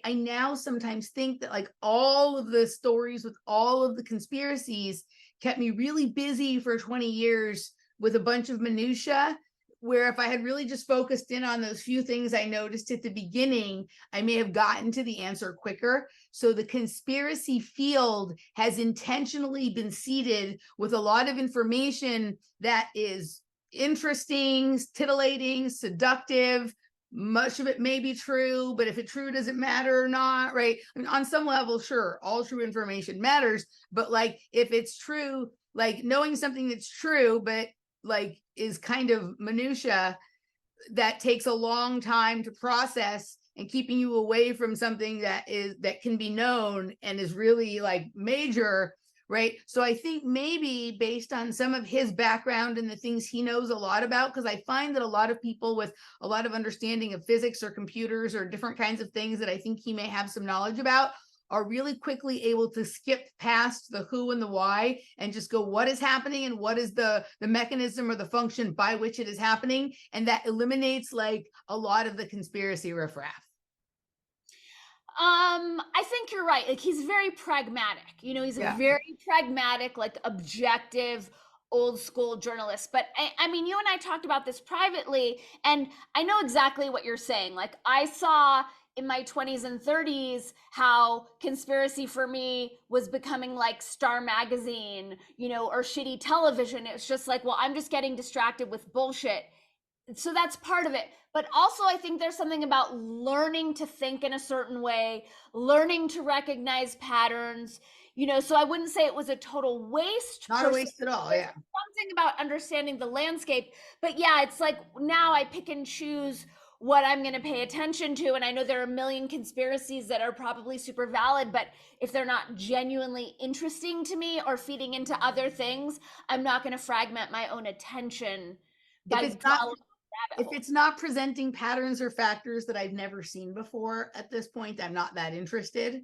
I now sometimes think that like all of the stories with all of the conspiracies kept me really busy for 20 years with a bunch of minutia, where if I had really just focused in on those few things I noticed at the beginning, I may have gotten to the answer quicker. So the conspiracy field has intentionally been seeded with a lot of information that is interesting, titillating, seductive. Much of it may be true, but if it's true, does it matter or not? Right. I mean, on some level, sure, all true information matters. But like, if it's true, like knowing something that's true, but like is kind of minutia that takes a long time to process and keeping you away from something that can be known and is really like major, right? So I think maybe based on some of his background and the things he knows a lot about, because I find that a lot of people with a lot of understanding of physics or computers or different kinds of things that I think he may have some knowledge about are really quickly able to skip past the who and the why and just go, what is happening and what is the mechanism or the function by which it is happening. And that eliminates like a lot of the conspiracy riffraff. I think you're right. Like he's very pragmatic. He's a Yeah. very pragmatic, like objective, old school journalist. But I mean, you and I talked about this privately, and I know exactly what you're saying. Like I saw in my 20s and 30s how conspiracy for me was becoming like Star Magazine, or shitty television. It was just like, well, I'm just getting distracted with bullshit. So that's part of it. But also I think there's something about learning to think in a certain way, learning to recognize patterns. So I wouldn't say it was a total waste Not a per se. waste at all. There's Yeah. something about understanding the landscape. But yeah, it's like now I pick and choose what I'm going to pay attention to. And I know there are a million conspiracies that are probably super valid, but if they're not genuinely interesting to me or feeding into other things, I'm not going to fragment my own attention If by it's not following if rabbit holes. it's not presenting patterns or factors that I've never seen before at this point, I'm not that interested.